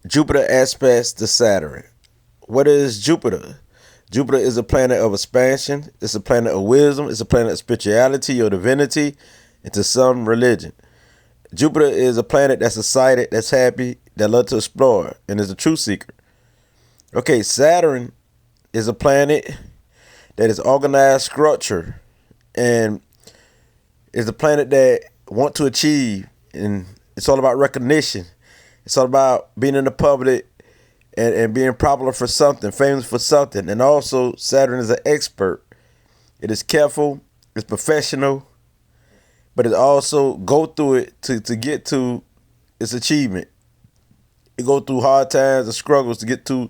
Jupiter aspects to Saturn. What is Jupiter? Jupiter is a planet of expansion. It's a planet of wisdom. It's a planet of spirituality or divinity, and to some religion. Jupiter is a planet that's excited, that's happy, that loves to explore, and is a truth seeker. Okay, Saturn is a planet that is organized structure and is a planet that want to achieve, and it's all about recognition. It's all about being in the public and being popular for something, famous for something. And also, Saturn is an expert. It is careful, it's professional, but it also go through it to get to its achievement. It go through hard times and struggles to get to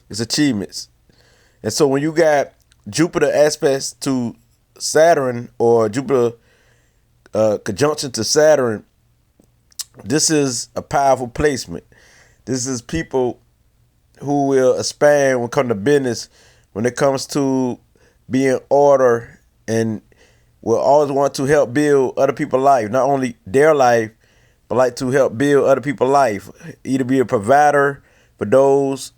its achievements. And so when you got Jupiter aspects to Saturn or Jupiter conjunction to Saturn, this is a powerful placement. This is people who will expand when it comes to business, when it comes to being order, and will always want to help build other people's life, not only their life, but like to help build other people's life. Either be a provider for those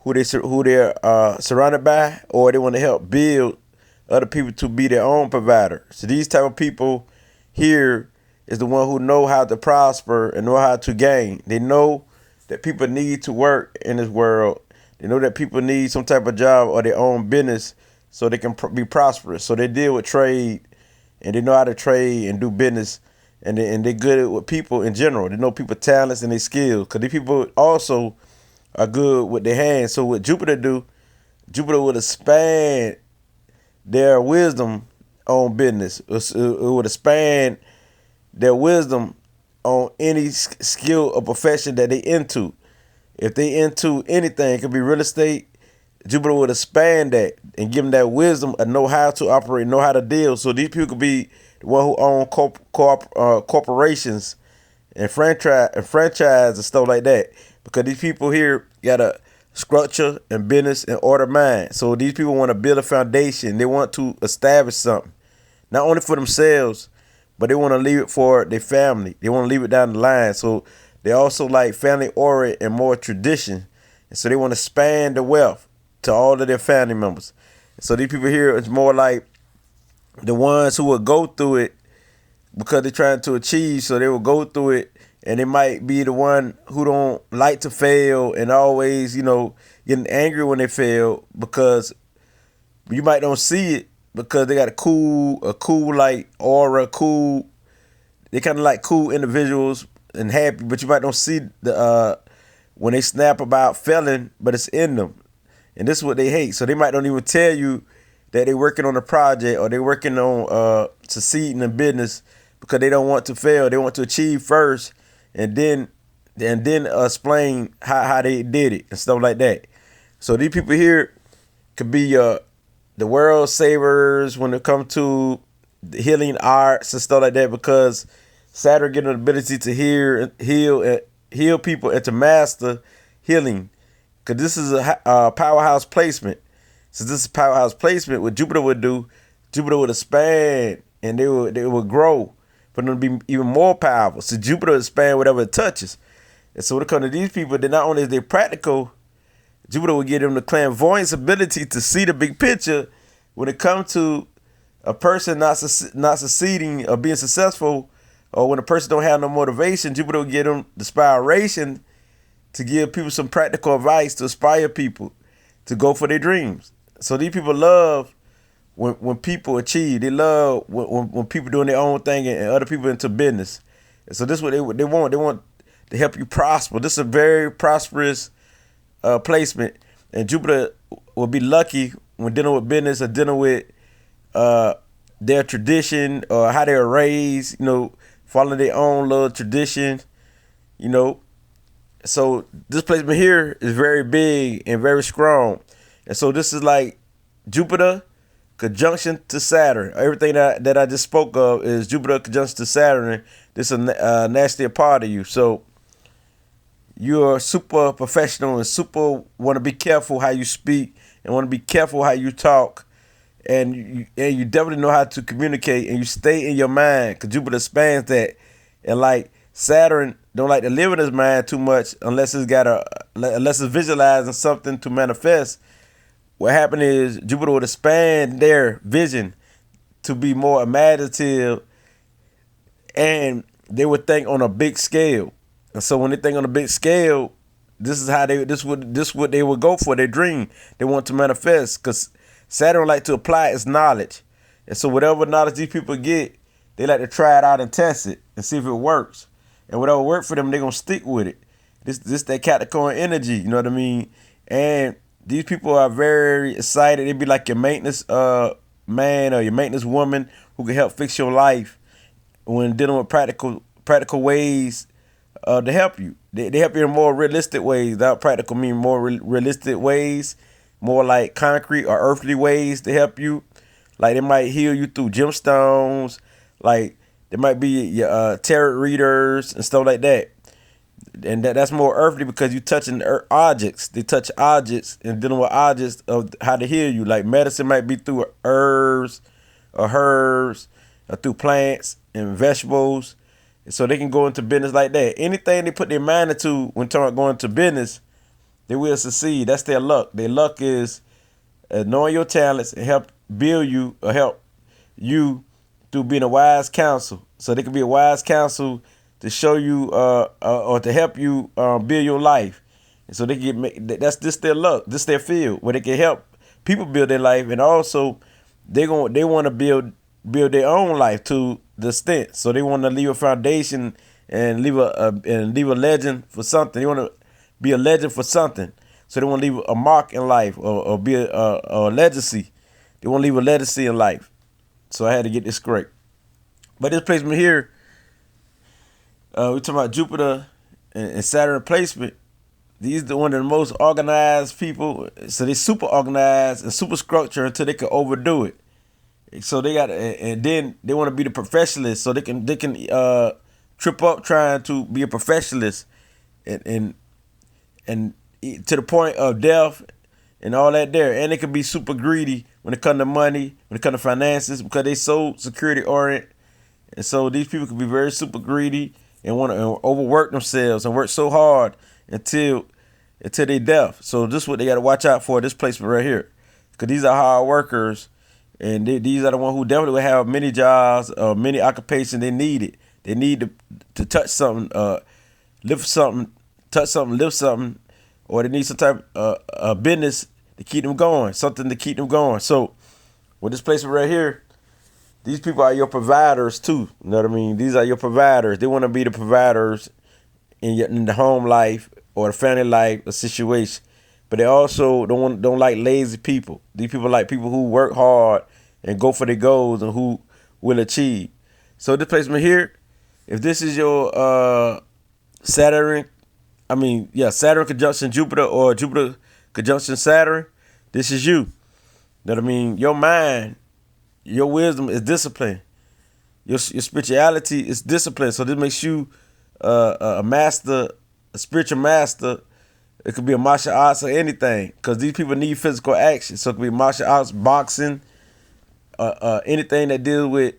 who they're surrounded by, or they want to help build other people to be their own provider. So these type of people here is the one who know how to prosper and know how to gain. They know that people need to work in this world. They know that people need some type of job or their own business so they can be prosperous. So they deal with trade, and they know how to trade and do business, and they're good with people in general. They know people talents and their skills, because these people also are good with their hands. So what Jupiter do, Jupiter would expand their wisdom on business. It would expand their wisdom on any skill or profession that they into. If they into anything, it could be real estate, Jupiter would expand that and give them that wisdom and know how to operate, know how to deal. So these people could be the one who own corporations and franchise and stuff like that. Because these people here got a structure and business and order mind. So these people want to build a foundation. They want to establish something, not only for themselves, but they want to leave it for their family. They want to leave it down the line. So they also like family oriented and more tradition. And so they want to span the wealth to all of their family members. So these people here is more like the ones who will go through it because they're trying to achieve. So they will go through it, and they might be the one who don't like to fail and always, getting angry when they fail, because you might don't see it because they got a cool like aura, cool. They kind of like cool individuals and happy, but you might don't see the when they snap about failing, but it's in them. And this is what they hate. So they might don't even tell you that they're working on a project or they're working on succeeding in business, because they don't want to fail. They want to achieve first, and then explain how they did it and stuff like that. So these people here could be the world savers when it comes to the healing arts and stuff like that, because Saturn gives them the ability to heal people and to master healing. Because this is a powerhouse placement. Since this is a powerhouse placement, what Jupiter would do, Jupiter would expand, and they would grow for them to be even more powerful. So Jupiter would expand whatever it touches. And so when it comes to these people, then not only is they practical, Jupiter would give them the clairvoyance ability to see the big picture. When it comes to a person not succeeding or being successful, or when a person don't have no motivation, Jupiter would give them the inspiration to give people some practical advice to inspire people to go for their dreams. So these people love when people achieve. They love when people doing their own thing and other people into business. And so this is what they want. They want to help you prosper. This is a very prosperous placement. And Jupiter will be lucky when dealing with business or dealing with their tradition or how they were raised, following their own little tradition, So this placement here is very big and very strong. And so this is like Jupiter conjunction to Saturn. Everything that I just spoke of is Jupiter conjunction to Saturn. This is a nasty part of you. So you're super professional and super want to be careful how you speak and want to be careful how you talk. And you definitely know how to communicate, and you stay in your mind, because Jupiter spans that. And like Saturn don't like to live in his mind too much unless it's got unless it's visualizing something to manifest, what happened is Jupiter would expand their vision to be more imaginative, and they would think on a big scale. And so when they think on a big scale, this is how what they would go for their dream. They want to manifest because Saturn like to apply its knowledge, and so whatever knowledge these people get, they like to try it out and test it and see if it works. And whatever works for them, they're gonna stick with it. This that Capricorn energy, you know what I mean? And these people are very excited. They be like your maintenance man or your maintenance woman who can help fix your life when dealing with practical ways to help you. They help you in more realistic ways. That practical mean more realistic ways, more like concrete or earthly ways to help you. Like they might heal you through gemstones. Like there might be your tarot readers and stuff like that. And that's more earthly because you touching objects. They touch objects and dealing with objects of how to heal you. Like medicine might be through herbs or through plants and vegetables. So they can go into business like that. Anything they put their mind into when talking about going to business, they will succeed. That's their luck. Their luck is knowing your talents and help build you or help you through being a wise counsel. So they can be a wise counsel to show you or to help you build your life. And so they get that's this their luck. This their field where they can help people build their life, and also they want to build their own life to the extent. So they want to leave a foundation and leave a legend for something. They want to be a legend for something. So they want to leave a mark in life or be a legacy. They want to leave a legacy in life. So I had to get this straight. But this placement here, we're talking about Jupiter and Saturn placement. These are one of the most organized people. So they super organized and super structured until they can overdo it. So they got, and then they want to be the professionalist. So they can trip up trying to be a professionalist, and to the point of death and all that there. And they can be super greedy when it comes to money, when it comes to finances, because they so security oriented. And so these people can be very super greedy and want to overwork themselves and work so hard until they death. So this is what they got to watch out for, this placement right here, because these are hard workers, and these are the ones who definitely will have many jobs, many occupations they need it. They need to touch something, lift something, touch something, lift something, or they need some type of business to keep them going, something to keep them going. So with this placement right here, these people are your providers too. You know what I mean? These are your providers. They want to be the providers in the home life or the family life or situation. But they also don't like lazy people. These people like people who work hard and go for their goals and who will achieve. So this placement here, if this is your Saturn conjunction Jupiter or Jupiter conjunction Saturn, this is you. You know what I mean? Your mind, your wisdom is discipline. Your spirituality is discipline. So this makes you a master, a spiritual master. It could be a martial arts or anything, because these people need physical action. So it could be martial arts, boxing, anything that deals with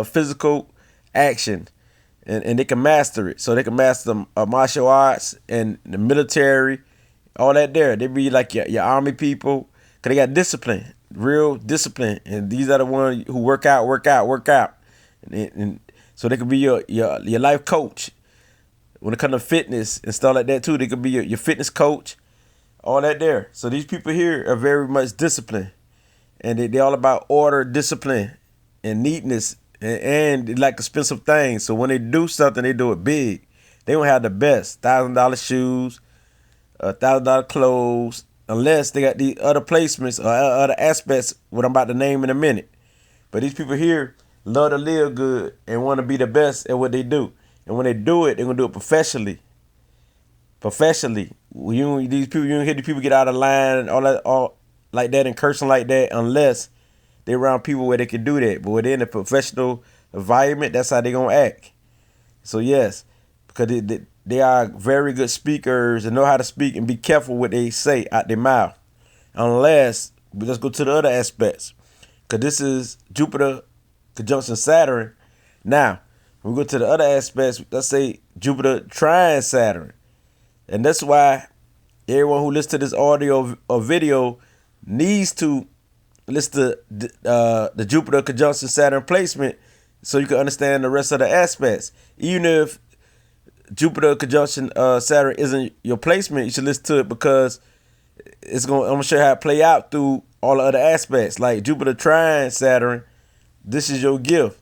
physical action, and they can master it. So they can master martial arts and the military, all that there. They be like your army people, because they got discipline. Real discipline, and these are the ones who work out, and so they could be your life coach when it comes to fitness and stuff like that too. They could be your fitness coach, all that there. So these people here are very much disciplined, and they're all about order, discipline, and neatness, and they like expensive things. So when they do something, they do it big. They don't have the best $1,000 shoes, $1,000 clothes, unless they got the other placements or other aspects, what I'm about to name in a minute. But these people here love to live good and want to be the best at what they do. And when they do it, they're going to do it professionally. You don't hear these people get out of line and all like that and cursing like that unless they're around people where they can do that. But when they're in a professional environment, that's how they're going to act. So yes, because they are very good speakers and know how to speak and be careful what they say out their mouth. Unless, let's go to the other aspects, because this is Jupiter conjunction Saturn. Now, when we go to the other aspects, let's say Jupiter trine Saturn. And that's why everyone who listens to this audio or video needs to listen to the Jupiter conjunction Saturn placement so you can understand the rest of the aspects. Even if Jupiter conjunction Saturn isn't your placement, you should listen to it because I'm gonna show you how it play out through all the other aspects. Like Jupiter trine Saturn, this is your gift.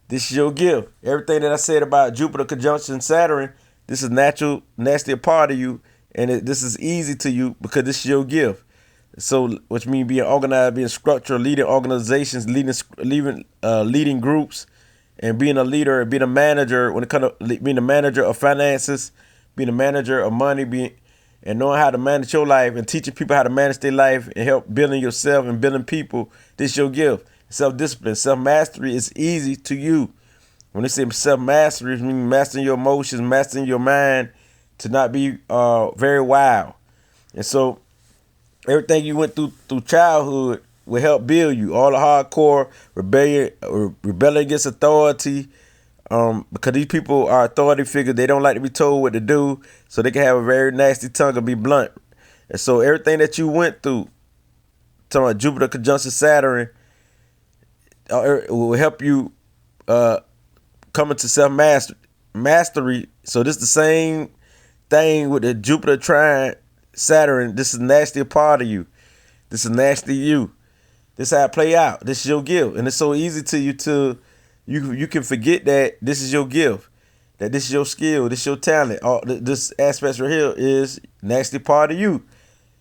This is your gift. Everything that I said about Jupiter conjunction Saturn, this is natural, nasty a part of you, and this is easy to you because this is your gift. So, which means being organized, being structured, leading organizations, leading groups, and being a leader, being a manager. When it comes to being a manager of finances, being a manager of money, and knowing how to manage your life and teaching people how to manage their life and help building yourself and building people, this is your gift. Self-discipline, self-mastery is easy to you. When they say self-mastery, it means mastering your emotions, mastering your mind to not be very wild. And so everything you went through childhood will help build you. All the hardcore rebellion against authority, because these people are authority figures. They don't like to be told what to do, so they can have a very nasty tongue and be blunt. And so everything that you went through, talking about Jupiter conjunction Saturn, will help you come into self-mastery. So this is the same thing with the Jupiter trine Saturn. This is nasty a part of you. This is nasty you. This is how it play out. This is your gift. And it's so easy to you to you can forget that this is your gift, that this is your skill, this is your talent. All this aspect right here is nasty part of you.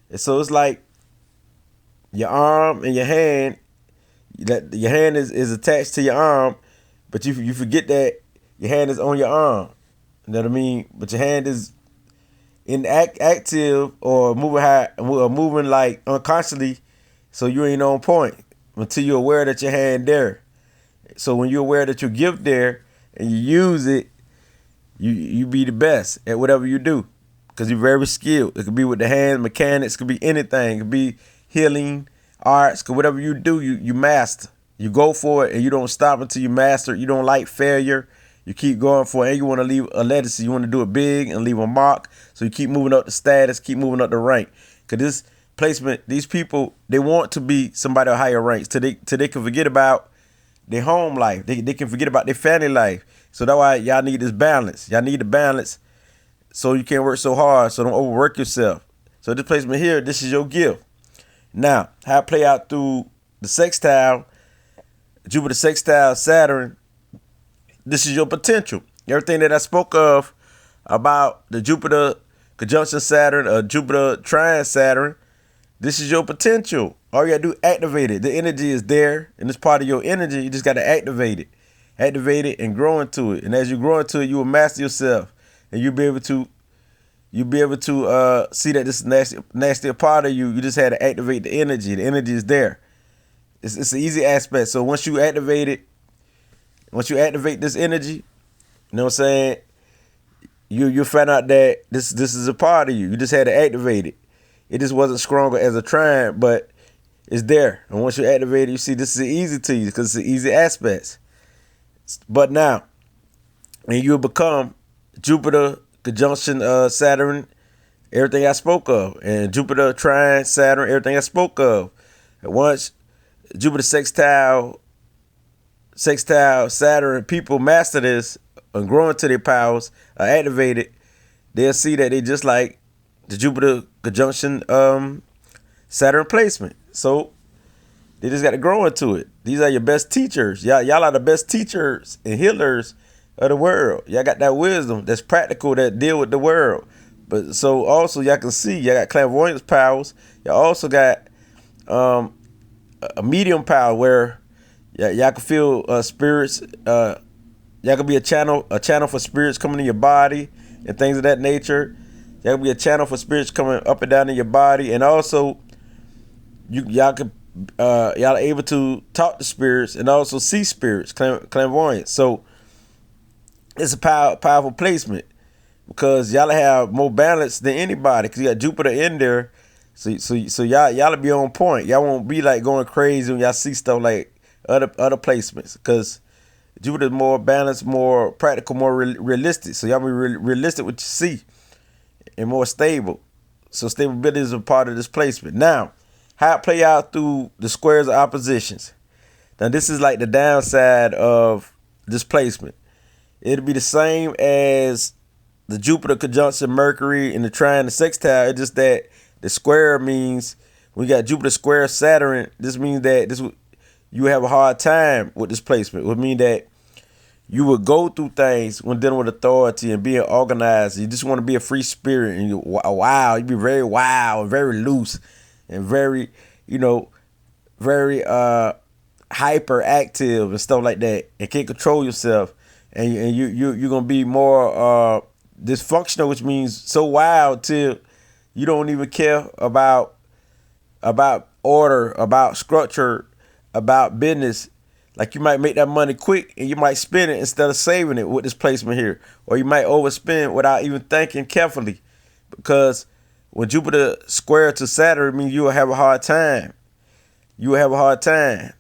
And so it's like your arm and your hand, that your hand is attached to your arm, but you forget that your hand is on your arm. You know what I mean? But your hand is active or moving like unconsciously, so you ain't on point until you're aware that your hand there. So when you're aware that your gift there and you use it, you be the best at whatever you do because you're very skilled. It could be with the hand, mechanics, could be anything. It could be healing, arts, cause whatever you do, you master. You go for it and you don't stop until you master. You don't like failure. You keep going for it and you want to leave a legacy. You want to do it big and leave a mark. So you keep moving up the status, keep moving up the rank. Cause this placement, these people, they want to be somebody of higher ranks till they can forget about their home life. They can forget about their family life. So that's why y'all need this balance. Y'all need the balance so you can't work so hard. So don't overwork yourself. So this placement here, this is your gift. Now, how it play out through the sextile, Jupiter sextile Saturn, this is your potential. Everything that I spoke of about the Jupiter conjunction Saturn or Jupiter trine Saturn, this is your potential. All you gotta do, activate it. The energy is there, and it's part of your energy. You just gotta activate it. Activate it and grow into it. And as you grow into it, you will master yourself. And you'll be able to see that this is nasty a part of you. You just had to activate the energy. The energy is there. It's an easy aspect. So once you activate this energy, you know what I'm saying, you'll find out that this is a part of you. You just had to activate it. It just wasn't stronger as a trine, but it's there. And once you activate it, you see this is easy to you because it's an easy aspect. But now, when you become Jupiter conjunction Saturn, everything I spoke of, and Jupiter trine Saturn, everything I spoke of. And once Jupiter sextile Saturn, people master this and grow into their powers, are activated, they'll see that they just like the Jupiter conjunction Saturn placement. So they just got to grow into it. These are your best teachers. Y'all are the best teachers and healers of the world. Y'all got that wisdom that's practical, that deal with the world. But so also y'all can see, y'all got clairvoyance powers. Y'all also got a medium power where y'all can feel spirits. Y'all can be a channel for spirits coming in your body and things of that nature. Y'all can be a channel for spirits coming up and down in your body, and also y'all are able to talk to spirits and also see spirits, clairvoyance. So it's a powerful placement because y'all have more balance than anybody because you got Jupiter in there. So y'all be on point. Y'all won't be like going crazy when y'all see stuff like other placements because Jupiter is more balanced, more practical, more realistic. So y'all be realistic what you see and more stable. So stability is a part of this placement. Now, how it play out through the squares of oppositions. Now, this is like the downside of this placement. It'll be the same as the Jupiter conjunction Mercury and the trine and sextile. It's just that the square means when you got Jupiter square Saturn, this means that you have a hard time with this placement. It would mean that you would go through things when dealing with authority and being organized. You just want to be a free spirit, and you be very wild and very loose and very, very hyperactive and stuff like that, and can't control yourself. And you're gonna be more dysfunctional, which means so wild till you don't even care about order, about structure, about business. Like, you might make that money quick and you might spend it instead of saving it with this placement here. Or you might overspend without even thinking carefully. Because when Jupiter square to Saturn, it means you will have a hard time. You will have a hard time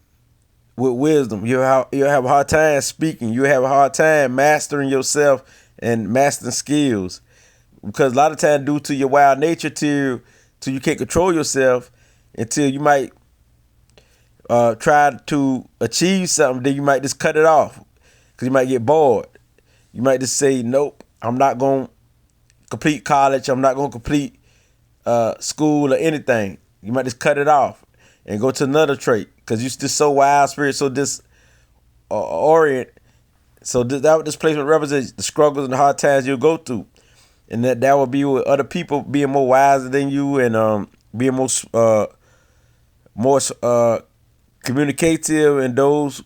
with wisdom. You'll have a hard time speaking. You'll have a hard time mastering yourself and mastering skills. Because a lot of times, due to your wild nature, till you can't control yourself, until you might try to achieve something, then you might just cut it off because you might get bored. You might just say, nope, I'm not going to complete college. I'm not going to complete school or anything. You might just cut it off and go to another trait because you're just so wild spirit, so orient. So that what this placement represents, the struggles and the hard times you'll go through. And that will be with other people being more wiser than you and being more communicative, and those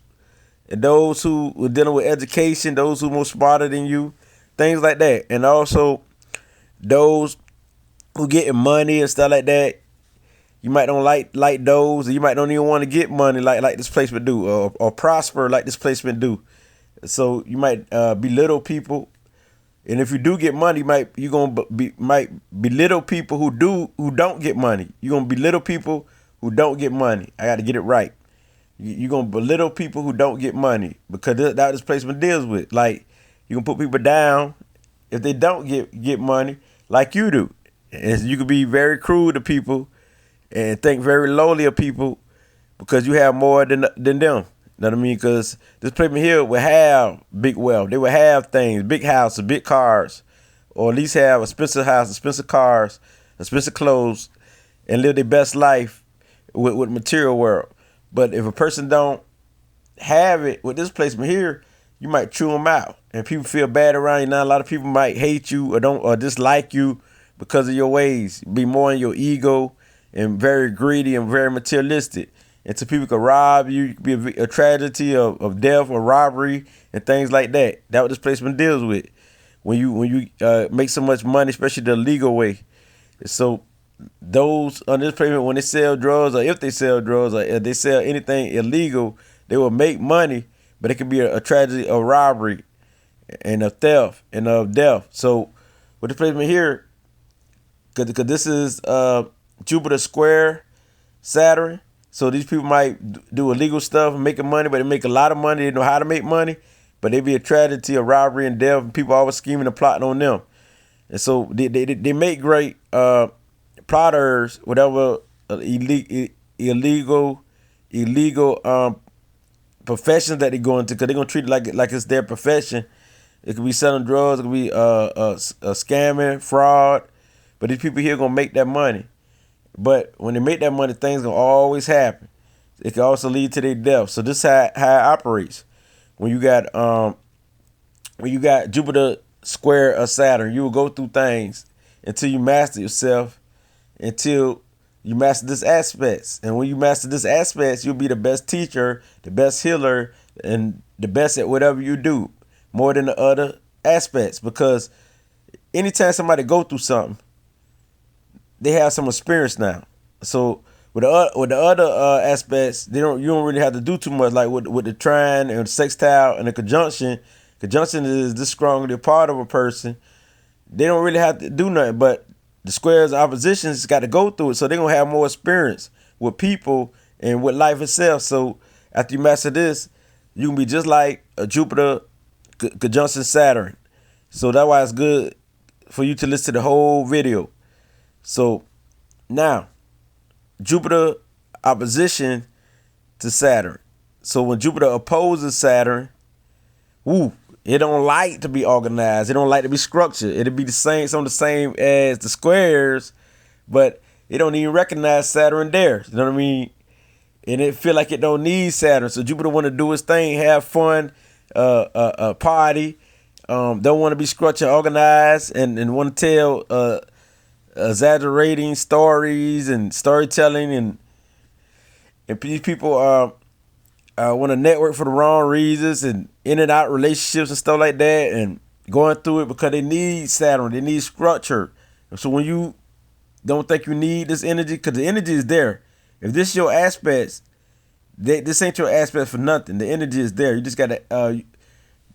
who are dealing with education, those who are more smarter than you, things like that. And also those who getting money and stuff like that, you might don't like those, and you might don't even want to get money like this placement do, or prosper like this placement do. So you might belittle people, and if you do get money, might belittle people who don't get money. You're gonna belittle people who don't get money. I got to get it right. You're going to belittle people who don't get money, because that's what this placement deals with. Like, you're going to put people down if they don't get money like you do. And you can be very cruel to people and think very lowly of people because you have more than them. You know what I mean? Because this placement here will have big wealth. They will have things, big houses, big cars, or at least have expensive houses, expensive cars, expensive clothes, and live their best life with material world. But if a person don't have it with this placement here, you might chew them out, and people feel bad around you. Now, a lot of people might hate you or dislike you because of your ways. Be more in your ego and very greedy and very materialistic. And so people can rob you. You could be a tragedy of death or robbery and things like that. That's what this placement deals with. When you make so much money, especially the legal way. So those on this placement, when they sell drugs, or if they sell drugs, or if they sell anything illegal, they will make money, but it could be a tragedy of robbery and of theft and of death. So with the placement here, because this is Jupiter square Saturn, so these people might do illegal stuff and making money, but they make a lot of money. They know how to make money, but they be a tragedy of robbery and death, and people always scheming and plotting on them. And so they make great plotters, whatever illegal professions that they go into, because they're gonna treat it like it's their profession. It could be selling drugs, it could be scamming, fraud, but these people here gonna make that money. But when they make that money, things gonna always happen. It can also lead to their death. So this is how it operates. When you got Jupiter square Saturn, you will go through things until you master yourself, until you master this aspects. And when you master this aspects, you'll be the best teacher, the best healer, and the best at whatever you do, more than the other aspects. Because anytime somebody go through something, they have some experience now. So with the other aspects, you don't really have to do too much. Like with the trine and the sextile and the conjunction. Conjunction is this strongly part of a person. They don't really have to do nothing, but the squares of oppositions got to go through it. So they're going to have more experience with people and with life itself. So after you master this, you can be just like a Jupiter conjunction Saturn. So that's why it's good for you to listen to the whole video. So now Jupiter opposition to Saturn. So when Jupiter opposes Saturn, it don't like to be organized. It don't like to be structured. It'll be the same, some of the same as the squares, but it don't even recognize Saturn there. You know what I mean? And it feel like it don't need Saturn. So Jupiter want to do its thing, have fun, party. Don't want to be structured, organized, and want to tell exaggerating stories and storytelling, and these people want to network for the wrong reasons and in and out relationships and stuff like that, and going through it because they need Saturn, they need structure. So when you don't think you need this energy, because the energy is there. If this is your aspects, this ain't your aspect for nothing. The energy is there. You just got to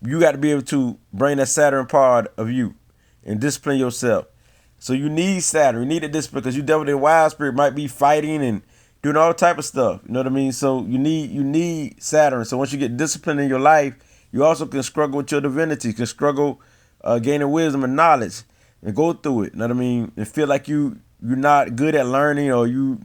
you got to be able to bring that Saturn part of you and discipline yourself. So you need Saturn. You need a discipline because you definitely wild spirit might be fighting and doing all type of stuff. You know what I mean? So you need Saturn. So once you get discipline in your life, you also can struggle with your divinity. You can struggle gaining wisdom and knowledge and go through it. You know what I mean? And feel like you're not good at learning, or you're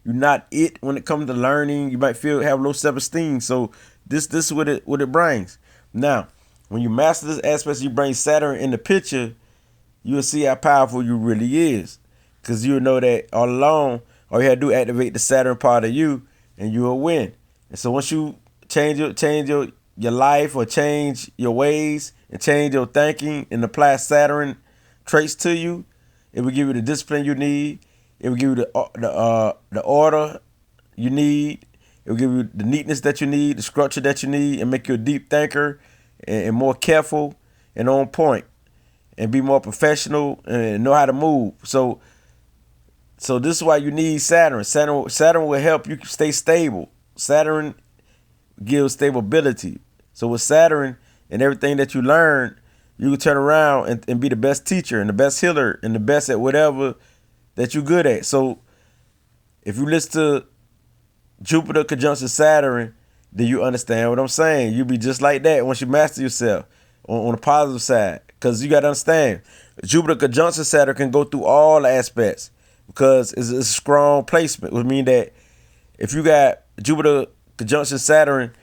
not it when it comes to learning. You might have low self-esteem. So this is what it brings. Now, when you master this aspect, you bring Saturn in the picture, you'll see how powerful you really is. Because you'll know that all along, all you have to do is activate the Saturn part of you, and you'll win. And so once you change your life, or change your ways and change your thinking and apply Saturn traits to you, it will give you the discipline you need. It will give you the order you need. It will give you the neatness that you need, the structure that you need, and make you a deep thinker and more careful and on point, and be more professional and know how to move. So this is why you need Saturn. Saturn will help you stay stable. Saturn gives stability. So with Saturn and everything that you learn, you can turn around and be the best teacher and the best healer and the best at whatever that you're good at. So if you listen to Jupiter conjunction Saturn, then you understand what I'm saying. You'll be just like that once you master yourself on the positive side. Because you got to understand, Jupiter conjunction Saturn can go through all aspects because it's a strong placement, which means that if you got Jupiter conjunction Saturn,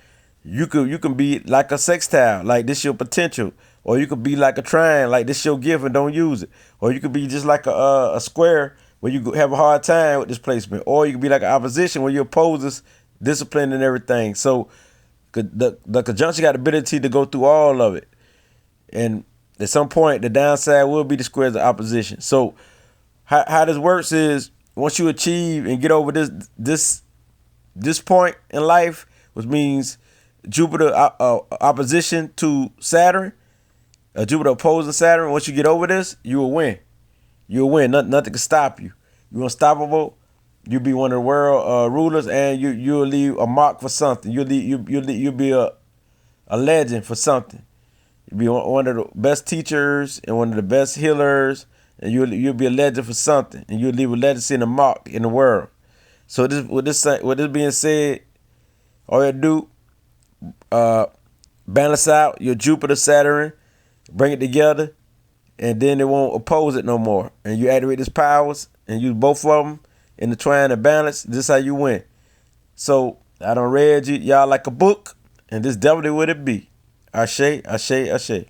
you can be like a sextile, like this your potential. Or you could be like a trine, like this your gift and don't use it. Or you could be just like a square where you have a hard time with this placement. Or you could be like an opposition where you oppose discipline and everything. So the conjunction got the ability to go through all of it. And at some point, the downside will be the squares of opposition. So how this works is once you achieve and get over this point in life, which means Jupiter opposition to Saturn, Jupiter opposing Saturn, once you get over this, you will win. You'll win. Nothing can stop you. You're unstoppable. You'll be one of the world rulers, and you'll leave a mark for something. You'll be a legend for something. You'll be one of the best teachers and one of the best healers, and you'll be a legend for something, and you'll leave a legacy and a mark in the world. So with this being said, all you do, balance out your Jupiter Saturn, bring it together, and then it won't oppose it no more. And you activate its powers and use both of them in the trine and balance. This is how you win. So I done read y'all like a book, and this definitely what it be. Ashe, ashe, ashe.